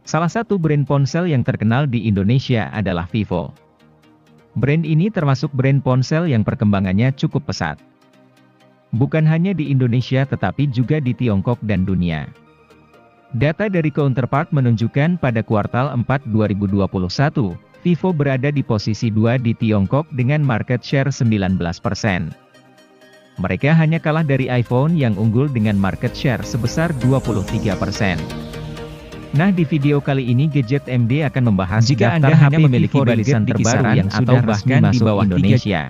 Salah satu brand ponsel yang terkenal di Indonesia adalah Vivo. Brand ini termasuk brand ponsel yang perkembangannya cukup pesat. Bukan hanya di Indonesia tetapi juga di Tiongkok dan dunia. Data dari Counterpart menunjukkan pada kuartal 4 2021, Vivo berada di posisi 2 di Tiongkok dengan market share 19%. Mereka hanya kalah dari iPhone yang unggul dengan market share sebesar 23%. Nah, di video kali ini Gadget MD akan membahas jika daftar Anda hanya HP memiliki Vivo barisan di terbaru kisaran yang atau sudah bahkan resmi di masuk bawah Indonesia.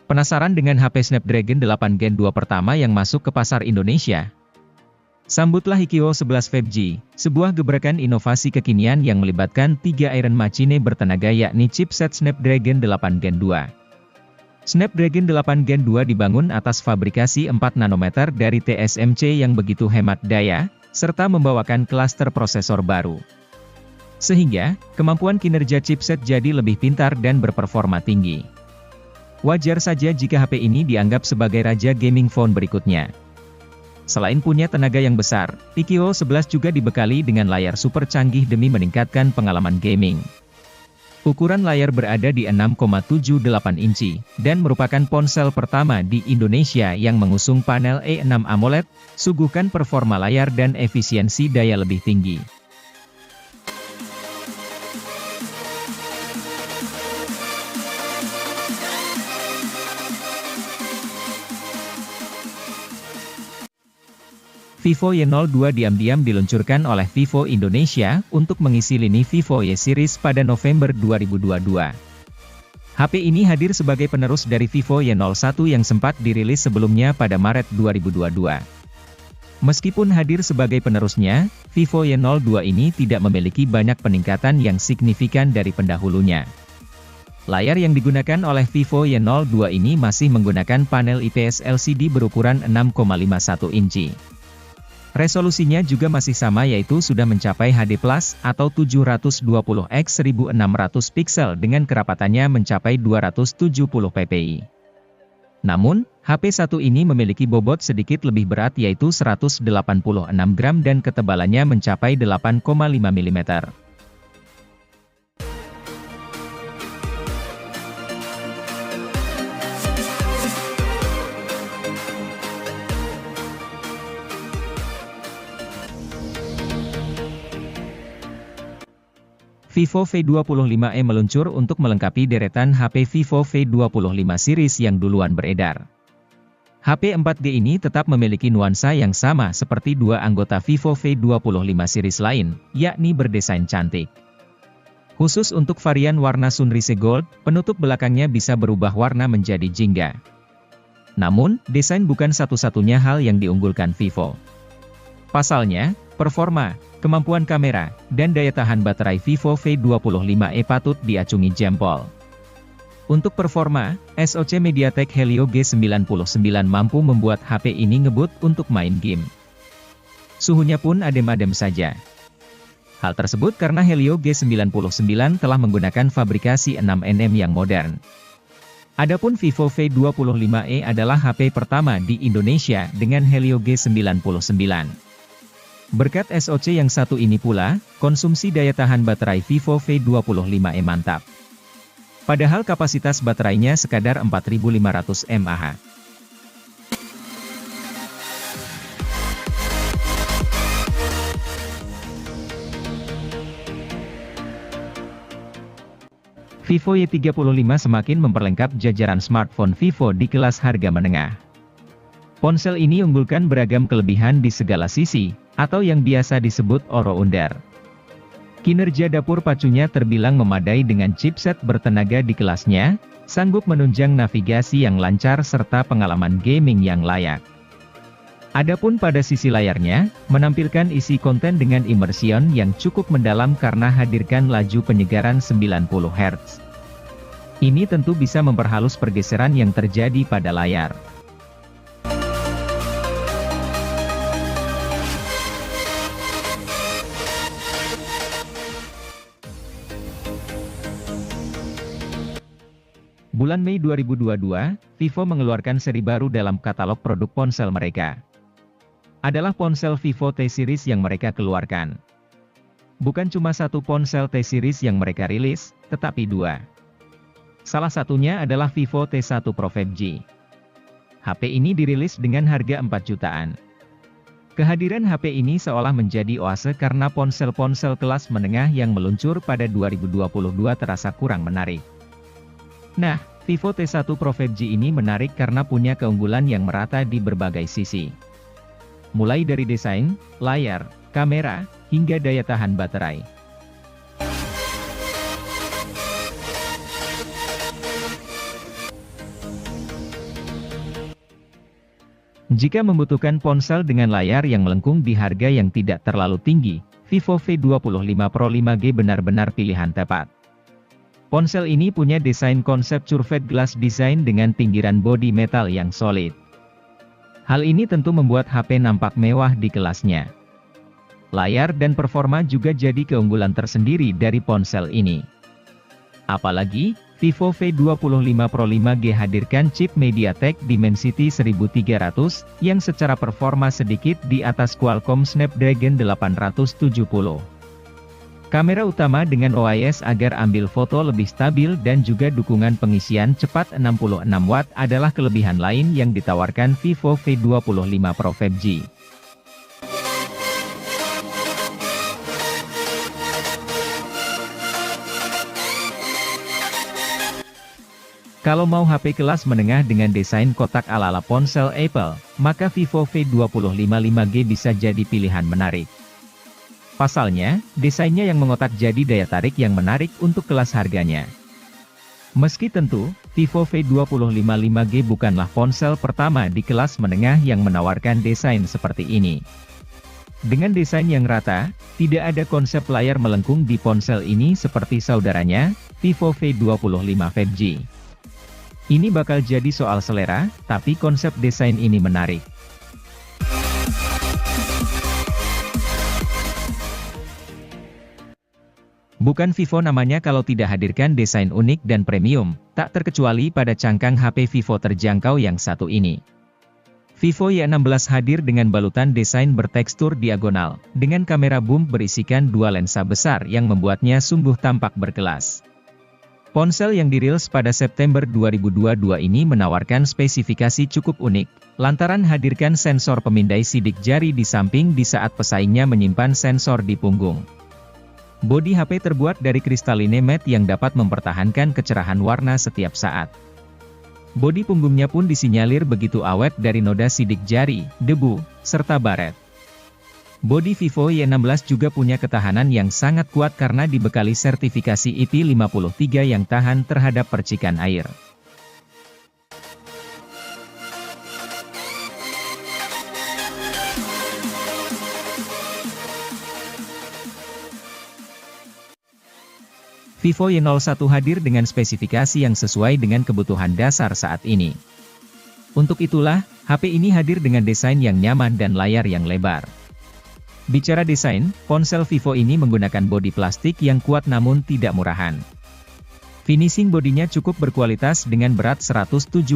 Penasaran dengan HP Snapdragon 8 Gen 2 pertama yang masuk ke pasar Indonesia? Sambutlah Hikio 11 5G, sebuah gebrakan inovasi kekinian yang melibatkan 3 Iron Machine bertenaga yakni chipset Snapdragon 8 Gen 2. Snapdragon 8 Gen 2 dibangun atas fabrikasi 4 nanometer dari TSMC yang begitu hemat daya, serta membawakan klaster prosesor baru. Sehingga, kemampuan kinerja chipset jadi lebih pintar dan berperforma tinggi. Wajar saja jika HP ini dianggap sebagai raja gaming phone berikutnya. Selain punya tenaga yang besar, Hikio 11 juga dibekali dengan layar super canggih demi meningkatkan pengalaman gaming. Ukuran layar berada di 6,78 inci, dan merupakan ponsel pertama di Indonesia yang mengusung panel E6 AMOLED, suguhkan performa layar dan efisiensi daya lebih tinggi. Vivo Y02 diam-diam diluncurkan oleh Vivo Indonesia untuk mengisi lini Vivo Y Series pada November 2022. HP ini hadir sebagai penerus dari Vivo Y01 yang sempat dirilis sebelumnya pada Maret 2022. Meskipun hadir sebagai penerusnya, Vivo Y02 ini tidak memiliki banyak peningkatan yang signifikan dari pendahulunya. Layar yang digunakan oleh Vivo Y02 ini masih menggunakan panel IPS LCD berukuran 6,51 inci. Resolusinya juga masih sama yaitu sudah mencapai HD+ atau 720x 1600 pixel dengan kerapatannya mencapai 270 ppi. Namun, HP satu ini memiliki bobot sedikit lebih berat yaitu 186 gram dan ketebalannya mencapai 8,5 mm. Vivo V25e meluncur untuk melengkapi deretan HP Vivo V25 series yang duluan beredar. HP 4G ini tetap memiliki nuansa yang sama seperti dua anggota Vivo V25 series lain, yakni berdesain cantik. Khusus untuk varian warna Sunrise Gold, penutup belakangnya bisa berubah warna menjadi jingga. Namun, desain bukan satu-satunya hal yang diunggulkan Vivo. Pasalnya, performa, kemampuan kamera, dan daya tahan baterai Vivo V25e patut diacungi jempol. Untuk performa, SoC MediaTek Helio G99 mampu membuat HP ini ngebut untuk main game. Suhunya pun adem-adem saja. Hal tersebut karena Helio G99 telah menggunakan fabrikasi 6nm yang modern. Adapun Vivo V25e adalah HP pertama di Indonesia dengan Helio G99. Berkat SoC yang satu ini pula, konsumsi daya tahan baterai Vivo V25e mantap. Padahal kapasitas baterainya sekadar 4500 mAh. Vivo Y35 semakin memperlengkap jajaran smartphone Vivo di kelas harga menengah. Ponsel ini unggulkan beragam kelebihan di segala sisi, atau yang biasa disebut all-rounder. Kinerja dapur pacunya terbilang memadai dengan chipset bertenaga di kelasnya, sanggup menunjang navigasi yang lancar serta pengalaman gaming yang layak. Adapun pada sisi layarnya, menampilkan isi konten dengan immersion yang cukup mendalam karena hadirkan laju penyegaran 90 Hz. Ini tentu bisa memperhalus pergeseran yang terjadi pada layar. Bulan Mei 2022, Vivo mengeluarkan seri baru dalam katalog produk ponsel mereka. Adalah ponsel Vivo T-Series yang mereka keluarkan. Bukan cuma satu ponsel T-Series yang mereka rilis, tetapi dua. Salah satunya adalah Vivo T1 Pro 5G. HP ini dirilis dengan harga 4 jutaan. Kehadiran HP ini seolah menjadi oase karena ponsel-ponsel kelas menengah yang meluncur pada 2022 terasa kurang menarik. Nah, Vivo T1 Pro 5G ini menarik karena punya keunggulan yang merata di berbagai sisi. Mulai dari desain, layar, kamera, hingga daya tahan baterai. Jika membutuhkan ponsel dengan layar yang melengkung di harga yang tidak terlalu tinggi, Vivo V25 Pro 5G benar-benar pilihan tepat. Ponsel ini punya desain konsep curved glass design dengan pinggiran bodi metal yang solid. Hal ini tentu membuat HP nampak mewah di kelasnya. Layar dan performa juga jadi keunggulan tersendiri dari ponsel ini. Apalagi, Vivo V25 Pro 5G hadirkan chip MediaTek Dimensity 1300, yang secara performa sedikit di atas Qualcomm Snapdragon 870. Kamera utama dengan OIS agar ambil foto lebih stabil dan juga dukungan pengisian cepat 66 Watt adalah kelebihan lain yang ditawarkan Vivo V25 Pro 5G. Kalau mau HP kelas menengah dengan desain kotak ala-ala ponsel Apple, maka Vivo V25 5G bisa jadi pilihan menarik. Pasalnya, desainnya yang mengotak jadi daya tarik yang menarik untuk kelas harganya. Meski tentu, Vivo V25 5G bukanlah ponsel pertama di kelas menengah yang menawarkan desain seperti ini. Dengan desain yang rata, tidak ada konsep layar melengkung di ponsel ini seperti saudaranya, Vivo V25 5G. Ini bakal jadi soal selera, tapi konsep desain ini menarik. Bukan Vivo namanya kalau tidak hadirkan desain unik dan premium, tak terkecuali pada cangkang HP Vivo terjangkau yang satu ini. Vivo Y16 hadir dengan balutan desain bertekstur diagonal, dengan kamera boom berisikan dua lensa besar yang membuatnya sungguh tampak berkelas. Ponsel yang dirilis pada September 2022 ini menawarkan spesifikasi cukup unik, lantaran hadirkan sensor pemindai sidik jari di samping di saat pesaingnya menyimpan sensor di punggung. Bodi HP terbuat dari kristaline matte yang dapat mempertahankan kecerahan warna setiap saat. Bodi punggungnya pun disinyalir begitu awet dari noda sidik jari, debu, serta baret. Bodi Vivo Y16 juga punya ketahanan yang sangat kuat karena dibekali sertifikasi IP53 yang tahan terhadap percikan air. Vivo Y01 hadir dengan spesifikasi yang sesuai dengan kebutuhan dasar saat ini. Untuk itulah, HP ini hadir dengan desain yang nyaman dan layar yang lebar. Bicara desain, ponsel Vivo ini menggunakan bodi plastik yang kuat namun tidak murahan. Finishing bodinya cukup berkualitas dengan berat 178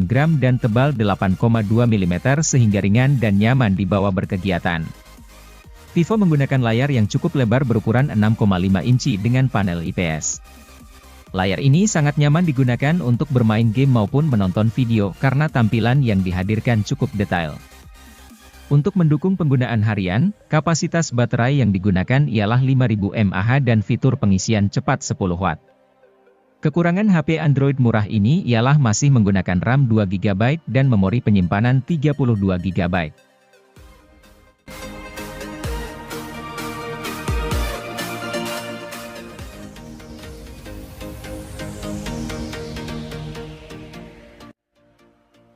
gram dan tebal 8,2 mm sehingga ringan dan nyaman dibawa berkegiatan. Vivo menggunakan layar yang cukup lebar berukuran 6,5 inci dengan panel IPS. Layar ini sangat nyaman digunakan untuk bermain game maupun menonton video karena tampilan yang dihadirkan cukup detail. Untuk mendukung penggunaan harian, kapasitas baterai yang digunakan ialah 5000 mAh dan fitur pengisian cepat 10 Watt. Kekurangan HP Android murah ini ialah masih menggunakan RAM 2GB dan memori penyimpanan 32GB.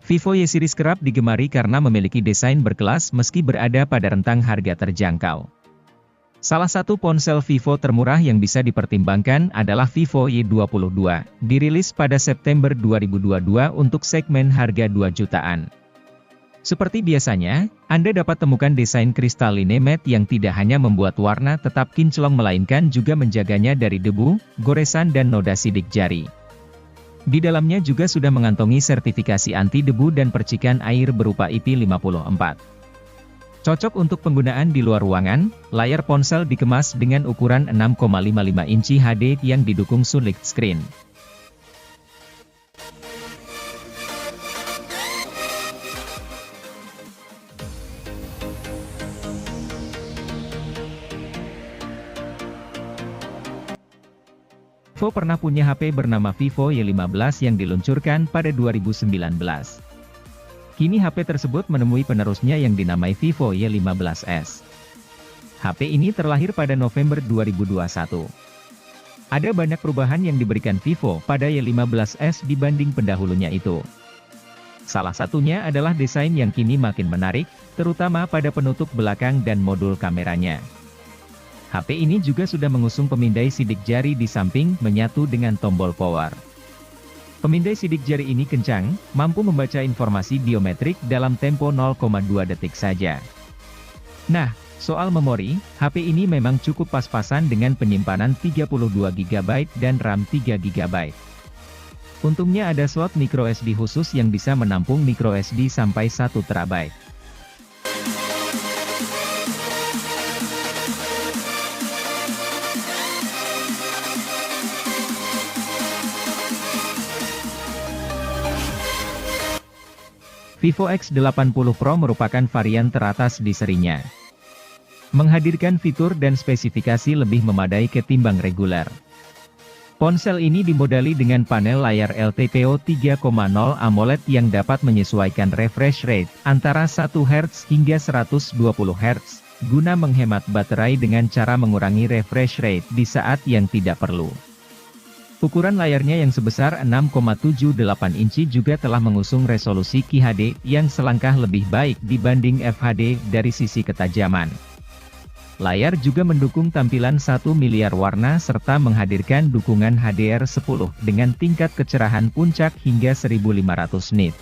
Vivo Y series kerap digemari karena memiliki desain berkelas meski berada pada rentang harga terjangkau. Salah satu ponsel Vivo termurah yang bisa dipertimbangkan adalah Vivo Y22, dirilis pada September 2022 untuk segmen harga 2 jutaan. Seperti biasanya, Anda dapat temukan desain kristaline matte yang tidak hanya membuat warna tetap kinclong melainkan juga menjaganya dari debu, goresan dan noda sidik jari. Di dalamnya juga sudah mengantongi sertifikasi anti debu dan percikan air berupa IP54. Cocok untuk penggunaan di luar ruangan, layar ponsel dikemas dengan ukuran 6,55 inci HD yang didukung Solid Screen. Vivo pernah punya HP bernama Vivo Y15 yang diluncurkan pada 2019. Kini HP tersebut menemui penerusnya yang dinamai Vivo Y15s. HP ini terlahir pada November 2021. Ada banyak perubahan yang diberikan Vivo pada Y15s dibanding pendahulunya itu. Salah satunya adalah desain yang kini makin menarik, terutama pada penutup belakang dan modul kameranya. HP ini juga sudah mengusung pemindai sidik jari di samping, menyatu dengan tombol power. Pemindai sidik jari ini kencang, mampu membaca informasi biometrik dalam tempo 0,2 detik saja. Nah, soal memori, HP ini memang cukup pas-pasan dengan penyimpanan 32GB dan RAM 3GB. Untungnya ada slot microSD khusus yang bisa menampung microSD sampai 1TB. Vivo X80 Pro merupakan varian teratas di serinya. Menghadirkan fitur dan spesifikasi lebih memadai ketimbang reguler. Ponsel ini dimodali dengan panel layar LTPO 3.0 AMOLED yang dapat menyesuaikan refresh rate antara 1 Hz hingga 120 Hz, guna menghemat baterai dengan cara mengurangi refresh rate di saat yang tidak perlu. Ukuran layarnya yang sebesar 6,78 inci juga telah mengusung resolusi QHD yang selangkah lebih baik dibanding FHD dari sisi ketajaman. Layar juga mendukung tampilan 1 miliar warna serta menghadirkan dukungan HDR10 dengan tingkat kecerahan puncak hingga 1500 nit.